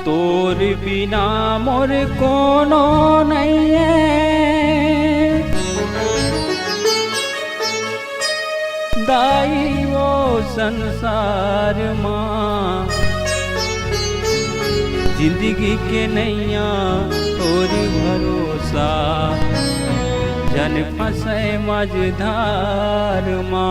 तोर बिना मोर कोनो नहीं है। दाई वो संसार माँ जिंदगी के नैया तोरी भरोसा जन फंसे मझधार माँ।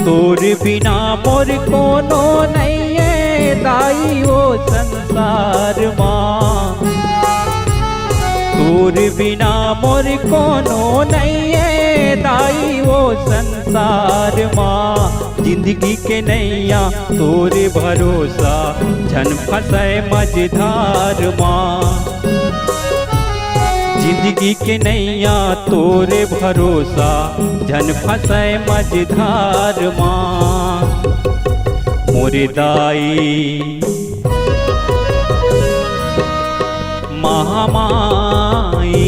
तोर बिना मोर कोनो नहीं है। दाई वो संसार माँ तोर बिना मोर कोनो नहीं है। दाई वो संसार माँ जिंदगी के नैया तोरे भरोसा झन फंसे मझधार माँ। जिंदगी के नैया तोरे भरोसा झन फंसे मझधार माँ। मोरे दाई महामाई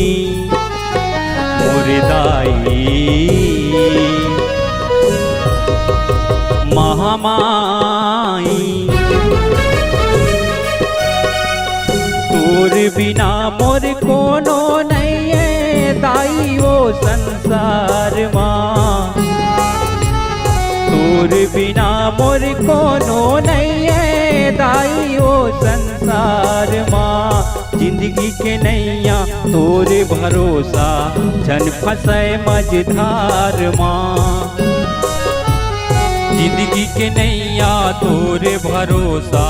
मोरे दाई महामाई तोर बिना मोर कोनो नहीं है। दाई वो संसार माँ तोर बिना मोर कोनो नहीं है। दाई वो संसार माँ जिंदगी के नैया तोरे भरोसा झन फंसे मझधार माँ। जिंदगी के नैया तोरे भरोसा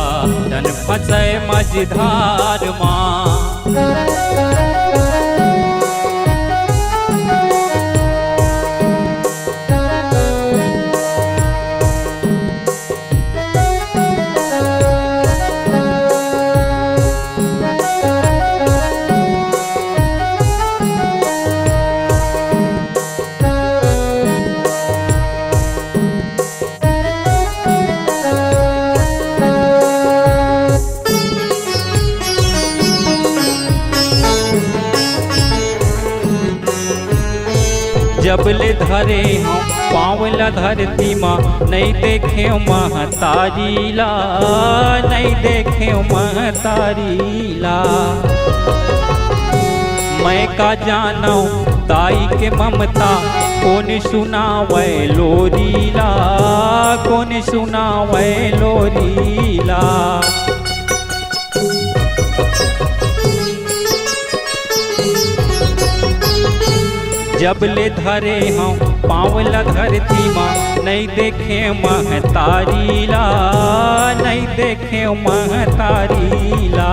जन फंसे मझधार माँ। जबले धरे हम पावला धरती माँ नहीं देखे महतारी ला नहीं देखे महतारी ला। मैं का जानो दाई के ममता कौन सुनावे लोरी ला कौन सुनावे लोरी ला। जबले धरे हम पावला धरती माँ नहीं देखे महतारी ला नहीं देखे महतारी ला।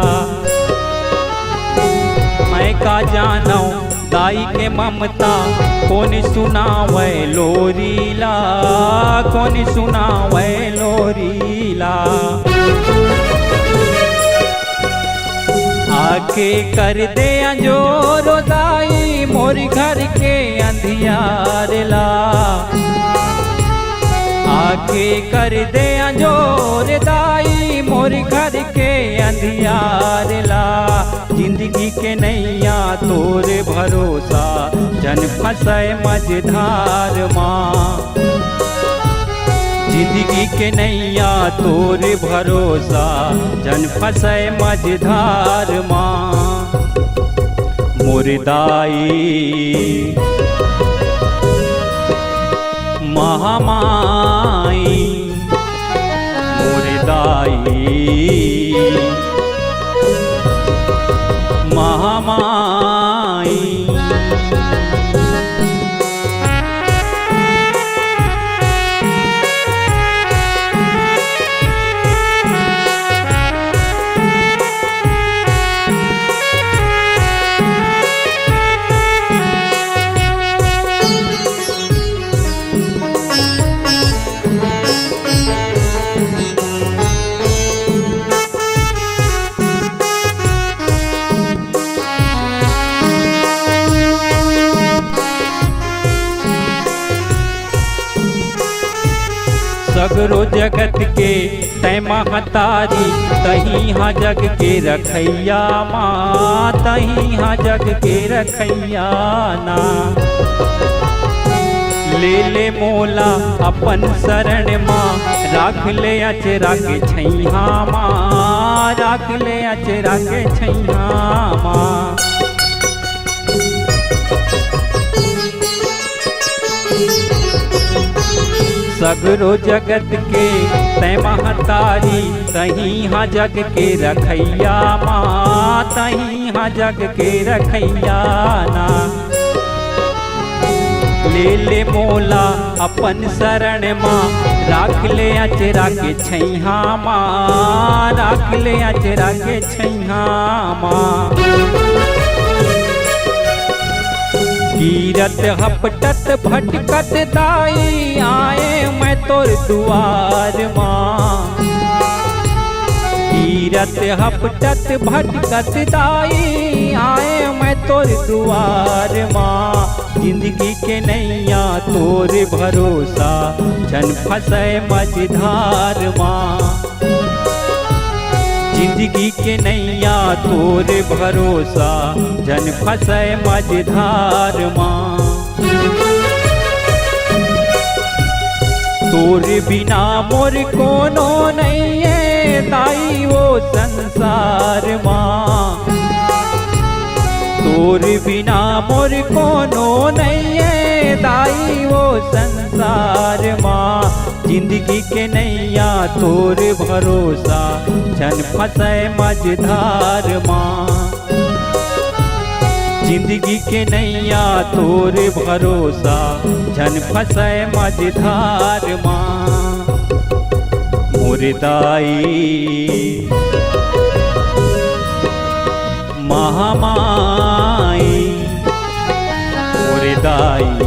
मैं का जानो दाई के ममता कौन सुनावे लोरी ला कौन सुनावे लोरी ला। आके कर दे अंजोरो दाई मोर घर के अंधियार ला। आके कर दे अंजोर दाई मोर घर के अंधियार ला। जिंदगी के नैया तोरे भरोसा जन फंसे मझधार माँ। जिंदगी के नैया तोरे भरोसा जन फंसे मझधार माँ। मोर दाई महामाई मोर दाई महामाई। सगरो जगत के तै महतारी, तही हाँ जग के रखैया माँ, तही हाँ जग के रखैया ना। ले ले मोला अपन शरण माँ, राख ले अचरा के छैया माँ, राख ले अचरा के छैया माँ। सगरो जगत के तै महतारी, तही हाँ जग के रखैया माँ, तही हाँ जग के रखैया ना। ले ले मोला अपन शरण माँ, राख ले अचरा के छैया माँ, राख ले अचरा के छैया माँ। गिरत हपटत भटकत दाई, आए मैं तोर दुआर माँ। गिरत हपटत भटकत दाई, आए मैं तोर दुआर माँ। जिंदगी के नैया तोर भरोसा, जन फंसे मझधार माँ। जिंदगी के नैया तोर भरोसा, जन फंसे मझधार माँ। तोर बिना मोर कोनो नहीं है दाई वो संसार माँ। तोर बिना मोर कोनो नहीं है दाई वो संसार माँ। जिंदगी के नैया तोर भरोसा, जन फंसे मझधार माँ। जिंदगी के नैया तोर भरोसा, जन फंसे मझधार माँ। मोर दाई महामाई, मोर दाई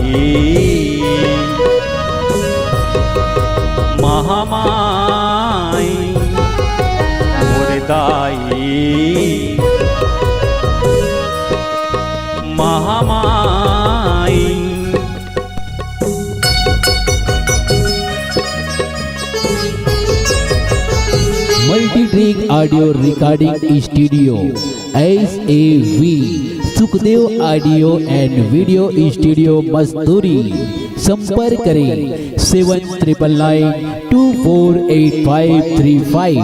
महामाई, मोर दाई Mahamai. Multitrack audio recording studio SAV, Sukhdev audio and video studio Masturi. संपर्क करें 7999248535।